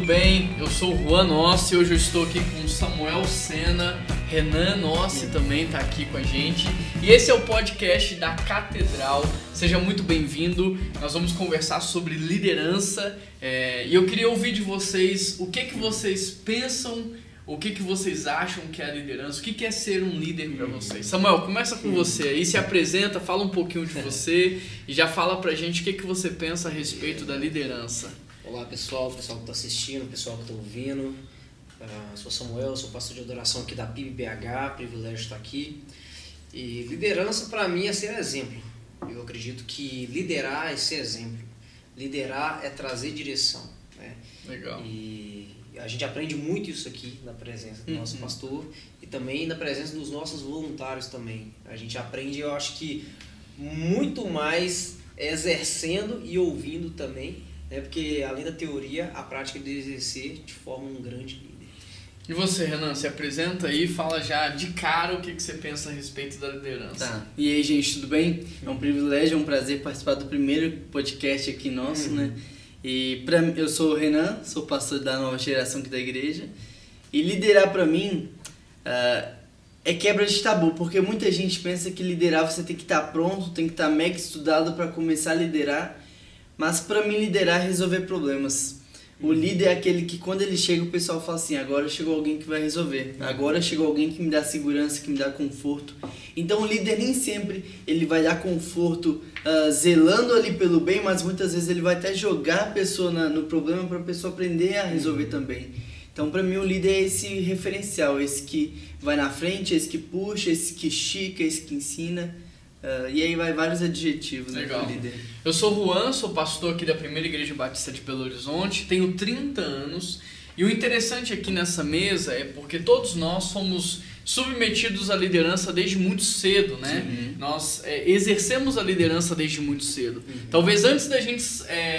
bem? Eu sou o Juan Nossi e hoje eu estou aqui com o Samuel Sena, Renan Nossi também está aqui com a gente e esse é o podcast da Catedral. Seja muito bem-vindo. Nós vamos conversar sobre liderança e eu queria ouvir de vocês o que vocês pensam, o que vocês acham que é a liderança, o que é ser um líder para vocês. Samuel, começa com você aí, se apresenta, fala um pouquinho de você e já fala pra gente o que você pensa a respeito da liderança. Olá pessoal que está assistindo, pessoal que está ouvindo. Sou Samuel, sou pastor de adoração aqui da PIB-BH, privilégio estar aqui. E liderança para mim é ser exemplo. Eu acredito que liderar é ser exemplo. Liderar é trazer direção, né? Legal. E a gente aprende muito isso aqui na presença do nosso pastor e também na presença dos nossos voluntários também. A gente aprende, eu acho que muito mais exercendo e ouvindo também, né? Porque além da teoria, a prática de exercer te forma um grande líder. E você, Renan, se apresenta aí, fala já de cara o que você pensa a respeito da liderança. Tá. E aí, gente, tudo bem? É um privilégio, é um prazer participar do primeiro podcast aqui nosso, né? E eu sou o Renan, sou pastor da nova geração aqui da igreja. E liderar pra mim é quebra de tabu, porque muita gente pensa que liderar você tem que estar pronto, tem que estar mega estudado para começar a liderar. Mas pra mim liderar é resolver problemas. O líder é aquele que quando ele chega o pessoal fala assim, agora chegou alguém que vai resolver. Agora chegou alguém que me dá segurança, que me dá conforto. Então o líder nem sempre ele vai dar conforto zelando ali pelo bem, mas muitas vezes ele vai até jogar a pessoa no problema para a pessoa aprender a resolver também. Então para mim o líder é esse referencial, esse que vai na frente, esse que puxa, esse que estica, esse que ensina. E aí vai vários adjetivos. Legal. Né, líder. Eu sou o Juan, sou pastor aqui da Primeira Igreja Batista de Belo Horizonte, tenho 30 anos e o interessante aqui nessa mesa é porque todos nós somos submetidos à liderança desde muito cedo, né? Sim. Nós exercemos a liderança desde muito cedo. Talvez antes da gente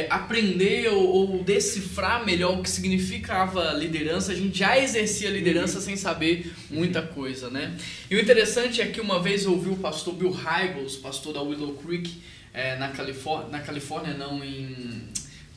aprender ou decifrar melhor o que significava liderança, a gente já exercia a liderança sem saber muita coisa, né? E o interessante é que uma vez eu ouvi o pastor Bill Hybels, pastor da Willow Creek, na Califórnia não,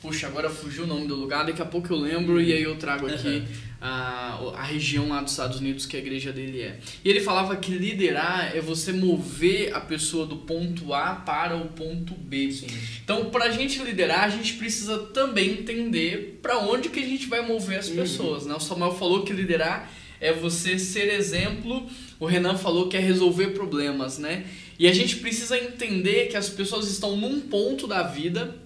Puxa, agora fugiu o nome do lugar, daqui a pouco eu lembro e aí eu trago aqui a região lá dos Estados Unidos que a igreja dele é. E ele falava que liderar é você mover a pessoa do ponto A para o ponto B. Sim. Então, para a gente liderar, a gente precisa também entender para onde que a gente vai mover as pessoas, né? O Samuel falou que liderar é você ser exemplo, o Renan falou que é resolver problemas, né? E a gente precisa entender que as pessoas estão num ponto da vida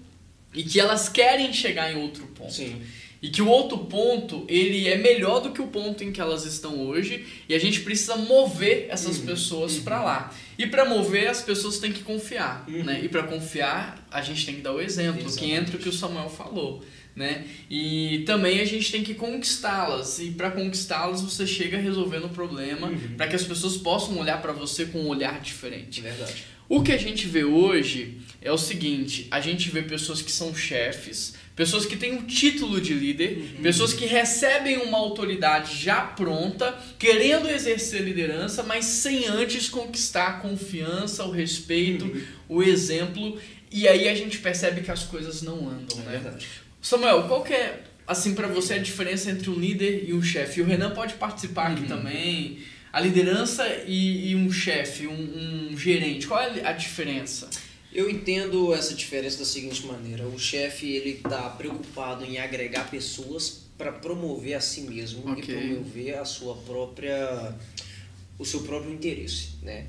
e que elas querem chegar em outro ponto. Sim. E que o outro ponto, ele é melhor do que o ponto em que elas estão hoje. E a gente precisa mover essas pessoas para lá. E para mover, as pessoas têm que confiar. Né? E para confiar, a gente tem que dar o exemplo. Exatamente. Que entra o que o Samuel falou. Né? E também a gente tem que conquistá-las. E para conquistá-las, você chega resolvendo o problema. Para que as pessoas possam olhar para você com um olhar diferente. Verdade. O que a gente vê hoje é o seguinte, a gente vê pessoas que são chefes, pessoas que têm um título de líder, pessoas que recebem uma autoridade já pronta, querendo exercer liderança, mas sem antes conquistar a confiança, o respeito, o exemplo, e aí a gente percebe que as coisas não andam, né? Verdade. Samuel, qual que é, assim, para você a diferença entre um líder e um chefe? E o Renan pode participar aqui também. A liderança e um chefe, um gerente, qual é a diferença? Eu entendo essa diferença da seguinte maneira. O chefe ele está preocupado em agregar pessoas para promover a si mesmo e promover o seu próprio interesse, né?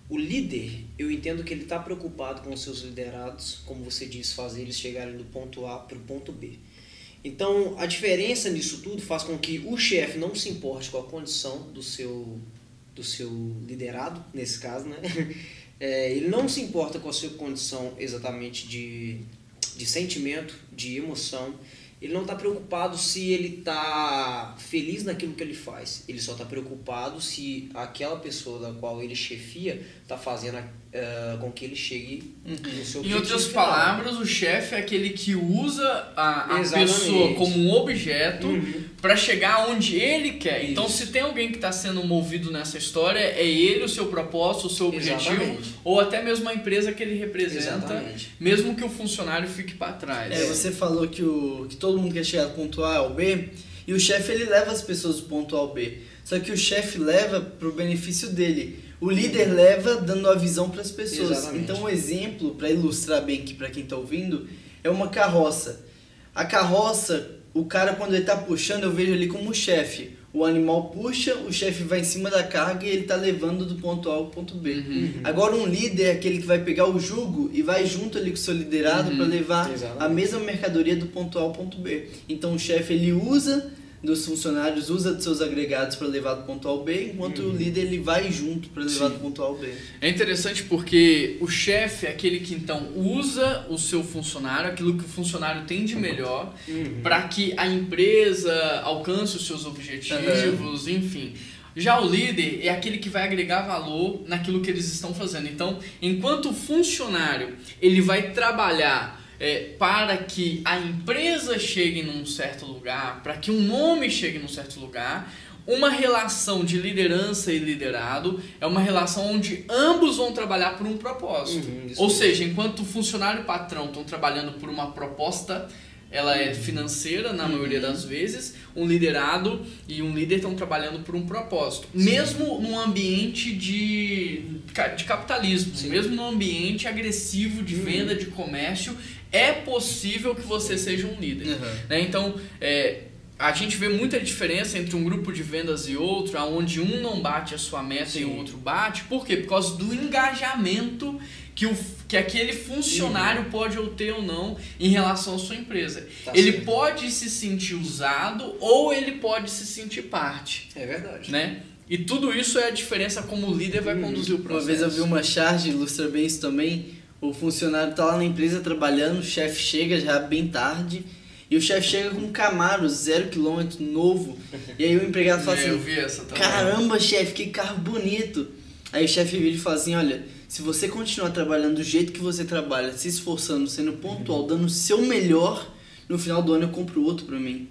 O líder, eu entendo que ele está preocupado com os seus liderados, como você disse, fazer eles chegarem do ponto A para o ponto B. Então, a diferença nisso tudo faz com que o chefe não se importe com a condição do seu liderado, nesse caso, né? Ele não se importa com a sua condição exatamente de sentimento, de emoção. Ele não está preocupado se ele está feliz naquilo que ele faz. Ele só está preocupado se aquela pessoa da qual ele chefia está fazendo com que ele chegue no seu objetivo. Em outras final. palavras, o chefe é aquele que usa a pessoa como um objeto para chegar onde ele quer. Então, Isso. se tem alguém que está sendo movido nessa história, é ele, o seu propósito, o seu objetivo, Exatamente. ou até mesmo a empresa que ele representa, Exatamente. mesmo que o funcionário fique para trás. Você falou que todo mundo quer chegar do ponto A ao B, e o chefe ele leva as pessoas do ponto A ao B. Só que o chefe leva pro benefício dele. O líder leva dando a visão para as pessoas. Exatamente. Então, um exemplo, para ilustrar bem aqui para quem está ouvindo, é uma carroça. A carroça, o cara quando ele está puxando, eu vejo ele como o chefe. O animal puxa, o chefe vai em cima da carga e ele está levando do ponto A ao ponto B. Agora, um líder é aquele que vai pegar o jugo e vai junto ali com o seu liderado para levar Exatamente. a mesma mercadoria do ponto A ao ponto B. Então, o chefe ele usa dos funcionários, usa dos seus agregados para levar do ponto A ao B, enquanto o líder ele vai junto para levar do ponto A ao B. É interessante porque o chefe é aquele que então usa o seu funcionário, aquilo que o funcionário tem de melhor, para que a empresa alcance os seus objetivos, enfim. Já o líder é aquele que vai agregar valor naquilo que eles estão fazendo. Então, enquanto o funcionário ele vai trabalhar para que a empresa chegue num certo lugar, para que um nome chegue num certo lugar, uma relação de liderança e liderado é uma relação onde ambos vão trabalhar por um propósito. Ou seja, enquanto o funcionário e o patrão estão trabalhando por uma proposta, ela é financeira na maioria das vezes, um liderado e um líder estão trabalhando por um propósito. Mesmo num ambiente de capitalismo, mesmo num ambiente agressivo de venda, de comércio, é possível que você seja um líder. Né? Então, a gente vê muita diferença entre um grupo de vendas e outro, onde um não bate a sua meta e o outro bate. Por quê? Por causa do engajamento que aquele funcionário pode ter ou não em relação à sua empresa. Ele pode se sentir usado ou ele pode se sentir parte. É verdade. Né? E tudo isso é a diferença como o líder vai conduzir o processo. Uma vez eu vi uma charge, ilustra bem isso também. O funcionário está lá na empresa trabalhando, o chefe chega já bem tarde, e o chefe chega com um Camaro 0 km novo, e aí o empregado fala assim, eu vi essa também. caramba chefe, que carro bonito. Aí o chefe vira e fala assim, olha, se você continuar trabalhando do jeito que você trabalha, se esforçando, sendo pontual, dando o seu melhor, no final do ano eu compro outro pra mim.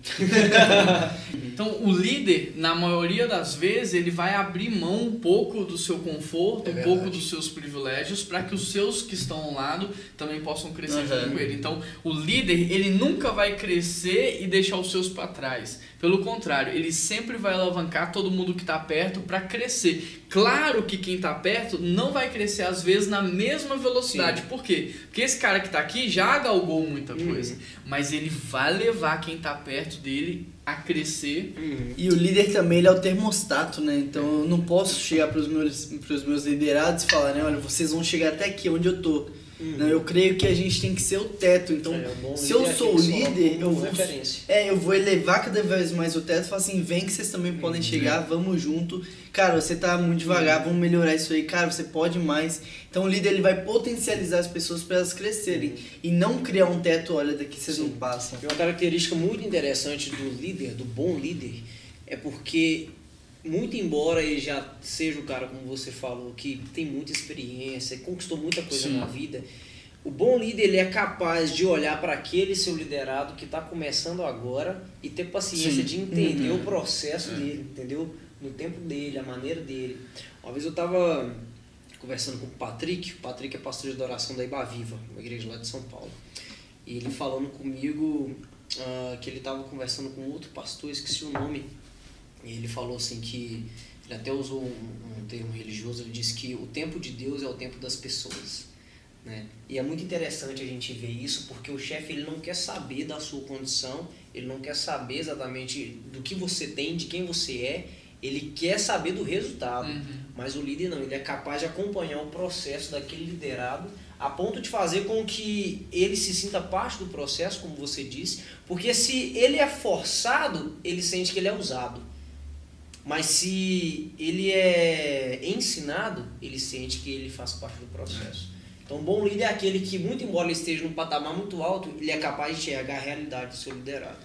Então o líder, na maioria das vezes, ele vai abrir mão um pouco do seu conforto, um pouco dos seus privilégios, para que os seus que estão ao lado também possam crescer junto com ele. Então o líder, ele nunca vai crescer e deixar os seus para trás. Pelo contrário, ele sempre vai alavancar todo mundo que está perto para crescer. Claro que quem está perto não vai crescer às vezes na mesma velocidade. Sim. Por quê? Porque esse cara que está aqui já galgou muita coisa, mas ele vai levar quem está perto dele a crescer. E o líder também, ele é o termostato, né? Então eu não posso chegar para os meus liderados e falar, né? Olha, vocês vão chegar até aqui onde eu tô. Não, eu creio que a gente tem que ser o teto. Então, se eu sou o líder, eu vou elevar cada vez mais o teto e falar assim, vem que vocês também podem chegar, vamos junto. Cara, você tá muito devagar, vamos melhorar isso aí. Cara, você pode mais. Então o líder ele vai potencializar as pessoas para elas crescerem e não criar um teto, olha, daqui vocês não passam. E uma característica muito interessante do líder, do bom líder, é porque muito embora ele já seja o cara, como você falou, que tem muita experiência, conquistou muita coisa na vida, o bom líder ele é capaz de olhar para aquele seu liderado que está começando agora e ter paciência de entender o processo dele, entendeu? No tempo dele, a maneira dele. Uma vez eu estava conversando com o Patrick é pastor de adoração da Iba Viva, uma igreja lá de São Paulo, e ele falando comigo que ele estava conversando com outro pastor, esqueci o nome. E ele falou assim que, ele até usou um termo religioso, ele disse que o tempo de Deus é o tempo das pessoas, né? E é muito interessante a gente ver isso, porque o chefe ele não quer saber da sua condição, ele não quer saber exatamente do que você tem, de quem você é, ele quer saber do resultado. Mas o líder não, ele é capaz de acompanhar o processo daquele liderado a ponto de fazer com que ele se sinta parte do processo, como você disse, porque se ele é forçado, ele sente que ele é usado. Mas se ele é ensinado, ele sente que ele faz parte do processo. Então, um bom líder é aquele que, muito embora ele esteja num patamar muito alto, ele é capaz de enxergar a realidade do seu liderado.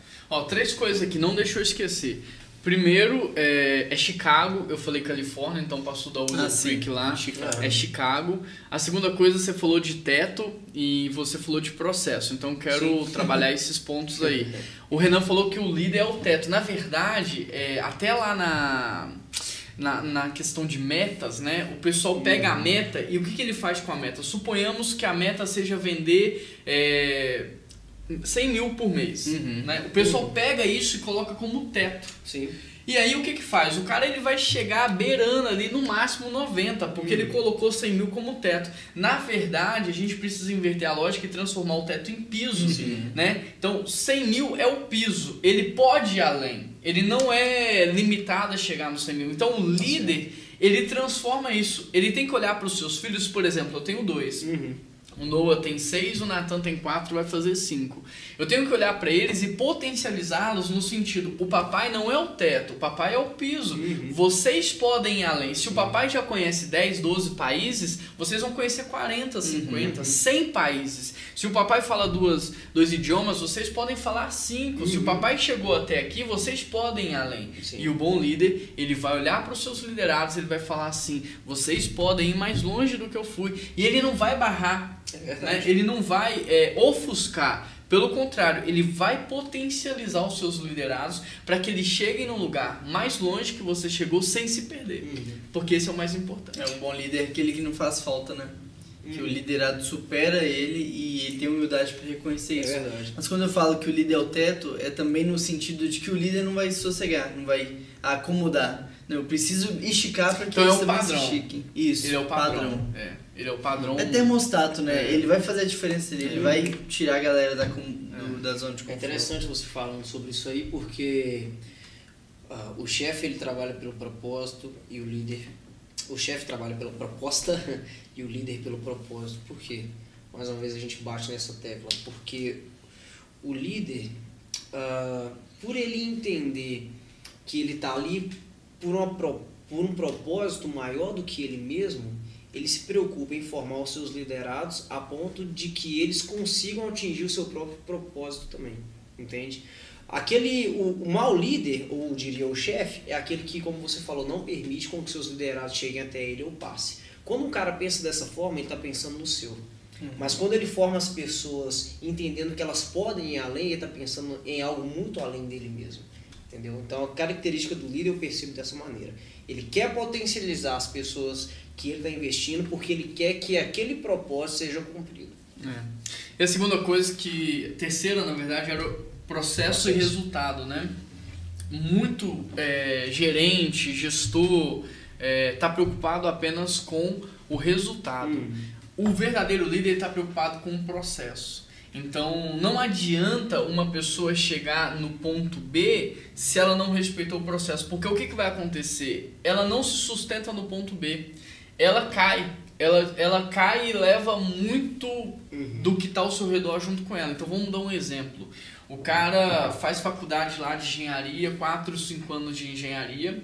3 coisas aqui, não deixa eu esquecer. Primeiro é Chicago, eu falei Califórnia, então passou da Willow Creek lá, é Chicago. A segunda coisa, você falou de teto e você falou de processo, então quero trabalhar esses pontos aí. O Renan falou que o líder é o teto. Na verdade, até lá na questão de metas, né? O pessoal pega a meta e o que ele faz com a meta? Suponhamos que a meta seja vender 100 mil por mês. Né? O pessoal pega isso e coloca como teto. Sim. E aí o que faz? O cara ele vai chegar beirando ali no máximo 90, porque ele colocou 100 mil como teto. Na verdade, a gente precisa inverter a lógica e transformar o teto em piso. Né? Então 100 mil é o piso, ele pode ir além, ele não é limitado a chegar no 100 mil. Então o líder, ele transforma isso, ele tem que olhar para os seus filhos, por exemplo, eu tenho 2. O Noah tem 6, o Nathan tem 4, vai fazer 5. Eu tenho que olhar para eles e potencializá-los no sentido, o papai não é o teto, o papai é o piso. Vocês podem ir além. Se o papai já conhece 10, 12 países, vocês vão conhecer 40, 50, 100 países. Se o papai fala dois idiomas, vocês podem falar 5. Se o papai chegou até aqui, vocês podem ir além. E o bom líder, ele vai olhar para os seus liderados, ele vai falar assim, vocês podem ir mais longe do que eu fui. E ele não vai barrar. Né? Ele não vai ofuscar, pelo contrário, ele vai potencializar os seus liderados para que eles cheguem num lugar mais longe que você chegou sem se perder, porque esse é o mais importante. Um bom líder é aquele que não faz falta, né? Que o liderado supera ele e ele tem humildade para reconhecer isso. Mas quando eu falo que o líder é o teto, é também no sentido de que o líder não vai sossegar, não vai acomodar. Não, eu preciso esticar para que eles também se estiquem. Isso, ele é o padrão. Ele é o padrão. É termostato, né? Ele vai fazer a diferença dele, ele vai tirar a galera da zona de conforto. É interessante você falando sobre isso aí, porque o chefe ele trabalha pelo propósito e o líder... O chefe trabalha pela proposta e o líder pelo propósito. Por quê? Mais uma vez a gente bate nessa tecla. Porque o líder, por ele entender que ele está ali por um propósito maior do que ele mesmo, ele se preocupa em formar os seus liderados a ponto de que eles consigam atingir o seu próprio propósito também. Entende? O mau líder, ou diria o chefe, é aquele que, como você falou, não permite com que seus liderados cheguem até ele ou passe. Quando um cara pensa dessa forma, ele está pensando no seu. Mas quando ele forma as pessoas entendendo que elas podem ir além, ele está pensando em algo muito além dele mesmo. Entendeu? Então a característica do líder eu percebo dessa maneira. Ele quer potencializar as pessoas que ele está investindo porque ele quer que aquele propósito seja cumprido. E a segunda coisa terceira na verdade era o processo e resultado, né? Muito gerente, gestor está preocupado apenas com o resultado. O verdadeiro líder está preocupado com o processo. Então não adianta uma pessoa chegar no ponto B se ela não respeitou o processo, porque o que vai acontecer? Ela não se sustenta no ponto B, ela cai. Ela cai e leva muito do que está ao seu redor junto com ela. Então vamos dar um exemplo. O cara faz faculdade lá de engenharia, 4, 5 anos de engenharia,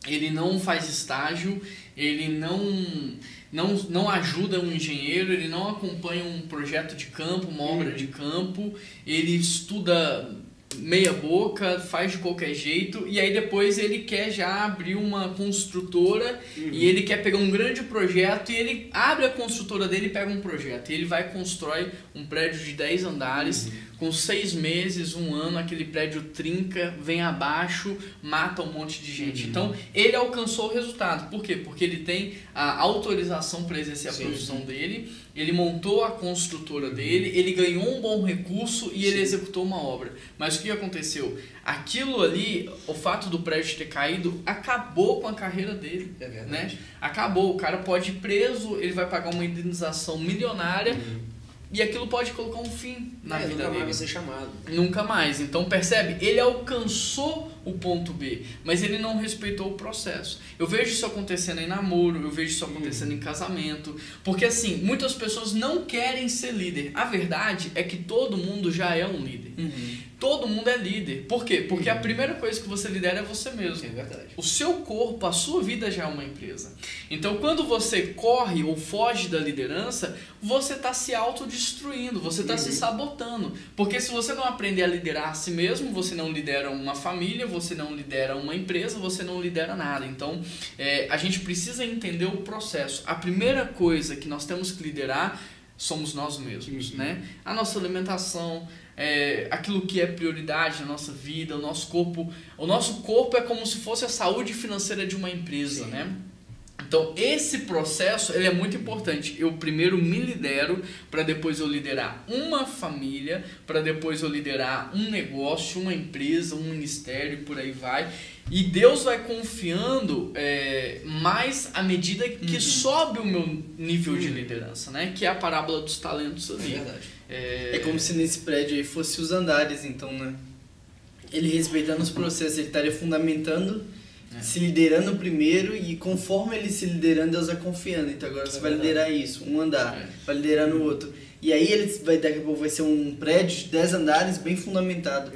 ele não faz estágio, ele não ajuda um engenheiro, ele não acompanha um projeto de campo, uma obra de campo, ele estuda meia boca, faz de qualquer jeito, e aí depois ele quer já abrir uma construtora e ele quer pegar um grande projeto e ele abre a construtora dele e pega um projeto e ele vai e constrói um prédio de 10 andares, com 6 meses, 1 ano, aquele prédio trinca, vem abaixo, mata um monte de gente. Então ele alcançou o resultado. Por quê? Porque ele tem a autorização para exercer a profissão dele, ele montou a construtora dele, ele ganhou um bom recurso e ele executou uma obra. Mas o que aconteceu? Aquilo ali, o fato do prédio ter caído, acabou com a carreira dele. Né? Acabou, o cara pode ir preso, ele vai pagar uma indenização milionária e aquilo pode colocar um fim na vida dele. Nunca mais vai ser chamado. Nunca mais. Então percebe? Ele alcançou o ponto B, mas ele não respeitou o processo. Eu vejo isso acontecendo em namoro, eu vejo isso acontecendo em casamento, porque assim, muitas pessoas não querem ser líder. A verdade é que todo mundo já é um líder. Todo mundo é líder. Por quê? Porque a primeira coisa que você lidera é você mesmo. É verdade. O seu corpo, a sua vida já é uma empresa. Então, quando você corre ou foge da liderança, você está se autodestruindo, você está se sabotando. Porque se você não aprender a liderar a si mesmo, você não lidera uma família, você não lidera uma empresa, você não lidera nada. Então, a gente precisa entender o processo. A primeira coisa que nós temos que liderar somos nós mesmos, né? A nossa alimentação, aquilo que é prioridade na nossa vida, o nosso corpo. O nosso corpo é como se fosse a saúde financeira de uma empresa, né? Então, esse processo ele é muito importante. Eu primeiro me lidero, para depois eu liderar uma família, para depois eu liderar um negócio, uma empresa, um ministério, por aí vai. E Deus vai confiando mais à medida que sobe o meu nível de liderança, né? Que é a parábola dos talentos ali. É verdade. É como se nesse prédio aí fosse os andares, então, né? Ele respeitando os processos, ele estaria fundamentando, se liderando primeiro, e conforme ele se liderando, Deus vai confiando. Então agora você vai liderar isso, um andar, vai liderar no outro. E aí daqui a pouco vai ser um prédio de 10 andares bem fundamentado.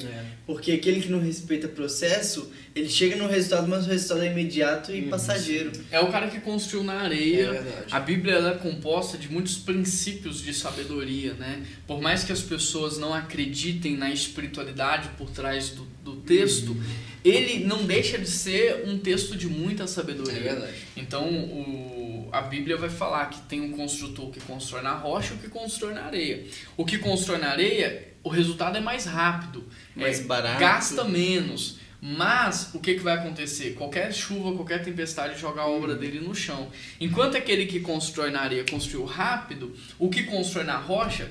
Porque aquele que não respeita o processo, ele chega no resultado, mas o resultado é imediato e passageiro. É o cara que construiu na areia. É verdade. A Bíblia ela é composta de muitos princípios de sabedoria, né? Por mais que as pessoas não acreditem na espiritualidade por trás do texto, ele não deixa de ser um texto de muita sabedoria. É verdade. Então, a Bíblia vai falar que tem um construtor que constrói na rocha e o que constrói na areia. O que constrói na areia, o resultado é mais rápido, mais barato, gasta menos. Mas o que vai acontecer? Qualquer chuva, qualquer tempestade joga a obra dele no chão. Enquanto aquele que constrói na areia construiu rápido, o que constrói na rocha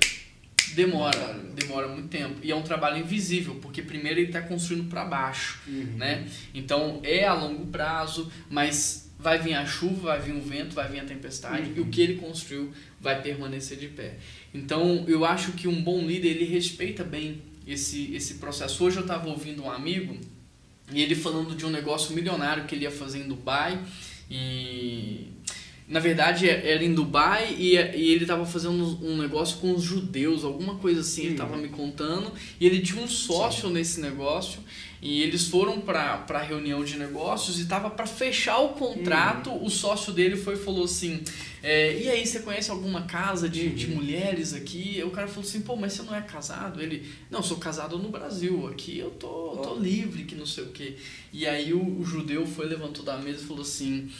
demora muito tempo. E é um trabalho invisível, porque primeiro ele está construindo para baixo, né? Então é a longo prazo, mas vai vir a chuva, vai vir o vento, vai vir a tempestade, e o que ele construiu vai permanecer de pé. Então eu acho que um bom líder, ele respeita bem esse processo. Hoje eu estava ouvindo um amigo, e ele falando de um negócio milionário que ele ia fazer em Dubai, e na verdade era em Dubai, e ele estava fazendo um negócio com os judeus, alguma coisa assim, ele estava me contando, e ele tinha um sócio nesse negócio, e eles foram para a reunião de negócios e estava para fechar o contrato, o sócio dele foi e falou assim, e aí, você conhece alguma casa de mulheres aqui? O cara falou assim, pô, mas você não é casado? Ele, não, sou casado no Brasil, aqui eu tô livre, que não sei o quê. E aí o judeu foi, levantou da mesa e falou assim,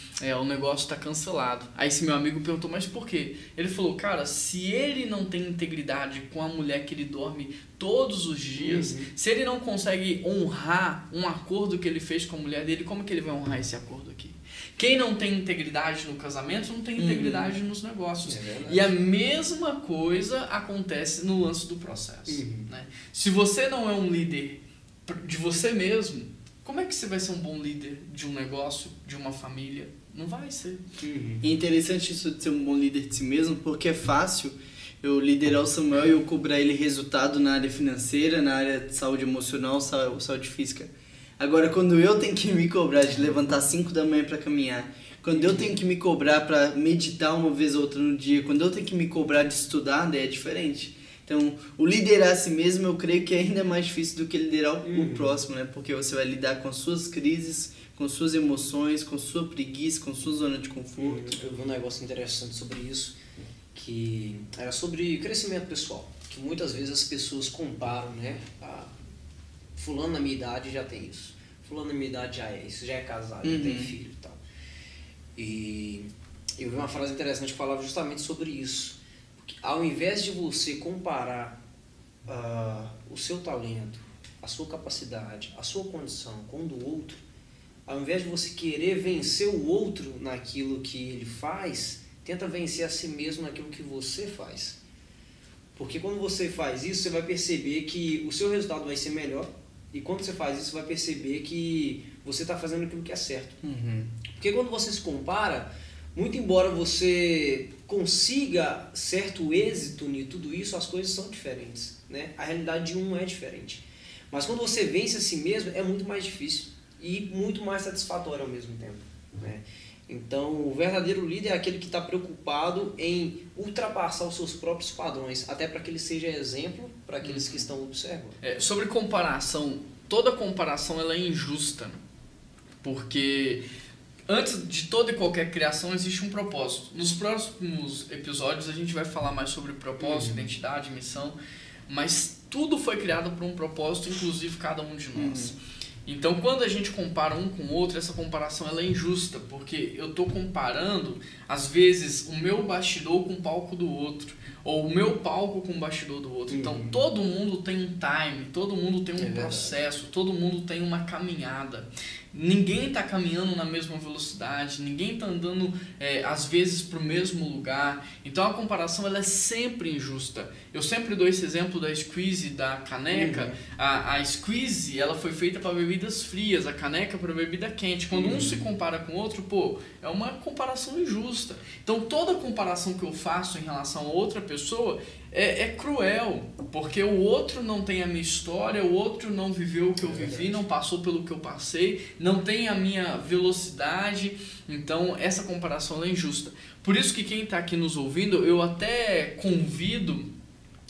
o negócio tá cancelado. Aí esse meu amigo perguntou, mas por quê? Ele falou, cara, se ele não tem integridade com a mulher que ele dorme todos os dias, se ele não consegue honrar um acordo que ele fez com a mulher dele, como que ele vai honrar esse acordo aqui? Quem não tem integridade no casamento não tem integridade nos negócios. E a mesma coisa acontece no lance do processo. Né? Se você não é um líder de você mesmo, como é que você vai ser um bom líder de um negócio, de uma família? Não vai ser. E é interessante isso de ser um bom líder de si mesmo, porque é fácil eu liderar o Samuel e eu cobrar ele resultado na área financeira, na área de saúde emocional, saúde física. Agora, quando eu tenho que me cobrar de levantar 5 da manhã para caminhar, quando eu tenho que me cobrar para meditar uma vez ou outra no dia, quando eu tenho que me cobrar de estudar, daí é diferente. Então, o liderar a si mesmo, eu creio que é ainda mais difícil do que liderar o próximo, né? Porque você vai lidar com as suas crises, com suas emoções, com sua preguiça, com sua zona de conforto. Eu vi um negócio interessante sobre isso, que era sobre crescimento pessoal, que muitas vezes as pessoas comparam, né? Fulano na minha idade já tem isso, fulano na minha idade já é isso, já é casado, já tem filho e tal. E eu vi uma frase interessante que falava justamente sobre isso. Porque ao invés de você comparar o seu talento, a sua capacidade, a sua condição com o do outro, ao invés de você querer vencer o outro naquilo que ele faz, tenta vencer a si mesmo naquilo que você faz. Porque quando você faz isso, você vai perceber que o seu resultado vai ser melhor. E quando você faz isso, você vai perceber que você está fazendo aquilo que é certo. Porque quando você se compara, muito embora você consiga certo êxito em tudo isso, as coisas são diferentes, né? A realidade de um é diferente. Mas quando você vence a si mesmo, é muito mais difícil e muito mais satisfatório ao mesmo tempo, né? Então, o verdadeiro líder é aquele que está preocupado em ultrapassar os seus próprios padrões, até para que ele seja exemplo para aqueles que estão observando. Sobre comparação, toda comparação ela é injusta, porque antes de toda e qualquer criação existe um propósito. Nos próximos episódios a gente vai falar mais sobre propósito, identidade, missão, mas tudo foi criado por um propósito, inclusive cada um de nós. Então, quando a gente compara um com o outro, essa comparação ela é injusta, porque eu estou comparando, às vezes, o meu bastidor com o palco do outro, ou o meu palco com o bastidor do outro. Então, todo mundo tem um time, todo mundo tem um processo, todo mundo tem uma caminhada. Ninguém está caminhando na mesma velocidade, ninguém está andando, às vezes, para o mesmo lugar. Então, a comparação ela é sempre injusta. Eu sempre dou esse exemplo da squeeze, da caneca. A squeeze ela foi feita para bebidas frias, a caneca para bebida quente. Quando um se compara com o outro, é uma comparação injusta. Então, toda comparação que eu faço em relação a outra pessoa é cruel, porque o outro não tem a minha história, o outro não viveu o que eu vivi, não passou pelo que eu passei, não tem a minha velocidade. Então, essa comparação é injusta. Por isso que quem está aqui nos ouvindo, eu até convido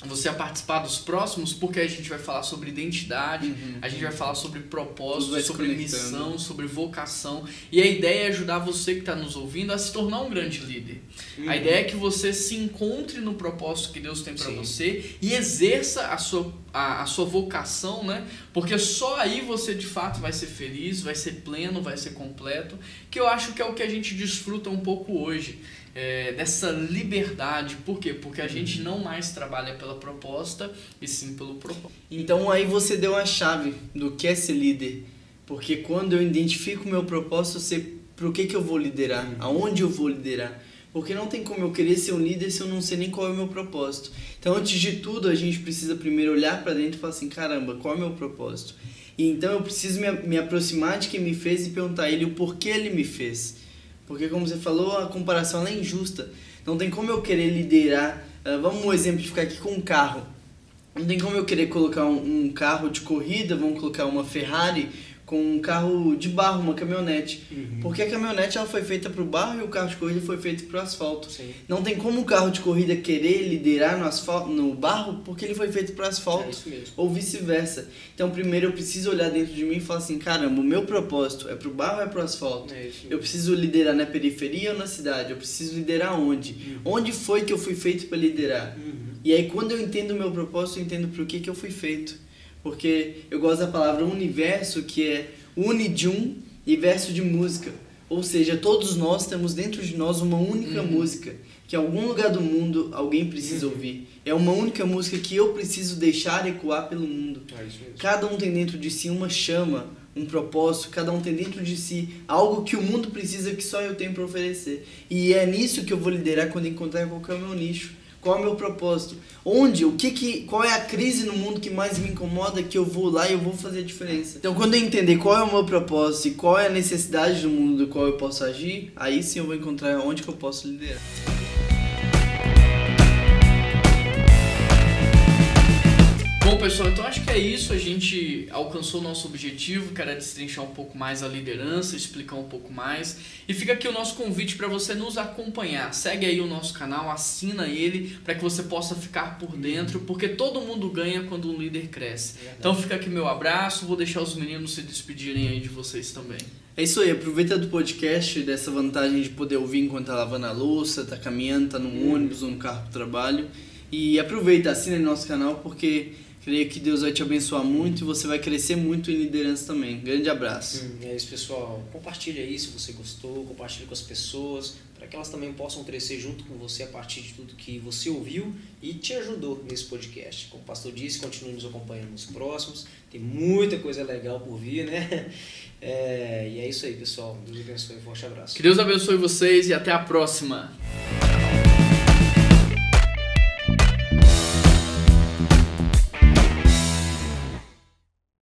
você a participar dos próximos, porque a gente vai falar sobre identidade, a gente vai falar sobre propósito, sobre missão, sobre vocação, e a ideia é ajudar você que está nos ouvindo a se tornar um grande líder. A ideia é que você se encontre no propósito que Deus tem para você e exerça a sua vocação, né? Porque só aí você de fato vai ser feliz, vai ser pleno, vai ser completo, que eu acho que é o que a gente desfruta um pouco hoje. Dessa liberdade. Por quê? Porque a gente não mais trabalha pela proposta e sim pelo propósito. Então aí você deu a chave do que é ser líder, porque quando eu identifico o meu propósito, eu sei para o que eu vou liderar, aonde eu vou liderar, porque não tem como eu querer ser um líder se eu não sei nem qual é o meu propósito. Então, antes de tudo, a gente precisa primeiro olhar para dentro e falar assim, caramba, qual é o meu propósito? E então eu preciso me aproximar de quem me fez e perguntar a ele o porquê ele me fez. Porque, como você falou, a comparação ela é injusta. Não tem como eu querer liderar. Vamos exemplificar aqui com um carro. Não tem como eu querer colocar um carro de corrida, vamos colocar uma Ferrari, com um carro de barro, uma caminhonete. Porque a caminhonete ela foi feita para o barro e o carro de corrida foi feito para o asfalto. Sim. Não tem como o carro de corrida querer liderar no barro porque ele foi feito para o asfalto. É isso mesmo. Ou vice-versa. Então, primeiro eu preciso olhar dentro de mim e falar assim, caramba, o meu propósito é para o barro ou é para o asfalto? É isso mesmo. Eu preciso liderar na periferia ou na cidade? Eu preciso liderar onde? Onde foi que eu fui feito para liderar? E aí, quando eu entendo o meu propósito, eu entendo para o que eu fui feito. Porque eu gosto da palavra universo, que é uni de um e verso de música. Ou seja, todos nós temos dentro de nós uma única música, que em algum lugar do mundo alguém precisa ouvir. É uma única música que eu preciso deixar ecoar pelo mundo. É isso mesmo. Cada um tem dentro de si uma chama, um propósito, cada um tem dentro de si algo que o mundo precisa que só eu tenho para oferecer. E é nisso que eu vou liderar quando encontrar qual que é o meu nicho. Qual é o meu propósito? Qual é a crise no mundo que mais me incomoda que eu vou lá e eu vou fazer a diferença? Então, quando eu entender qual é o meu propósito e qual é a necessidade do mundo do qual eu posso agir, aí sim eu vou encontrar onde que eu posso liderar. Bom, pessoal, então acho que é isso. A gente alcançou o nosso objetivo, que era destrinchar um pouco mais a liderança, explicar um pouco mais. E fica aqui o nosso convite para você nos acompanhar. Segue aí o nosso canal, assina ele, para que você possa ficar por dentro, porque todo mundo ganha quando um líder cresce. Então fica aqui meu abraço, vou deixar os meninos se despedirem aí de vocês também. É isso aí, aproveita do podcast, dessa vantagem de poder ouvir enquanto tá lavando a louça, tá caminhando, tá no ônibus ou no carro pro trabalho. E aproveita, assina nosso canal, porque creio que Deus vai te abençoar muito e você vai crescer muito em liderança também. Grande abraço. É isso, pessoal. Compartilha aí se você gostou, compartilha com as pessoas, para que elas também possam crescer junto com você a partir de tudo que você ouviu e te ajudou nesse podcast. Como o pastor disse, continue nos acompanhando nos próximos. Tem muita coisa legal por vir, né? E é isso aí, pessoal. Deus abençoe. Forte abraço. Que Deus abençoe vocês e até a próxima.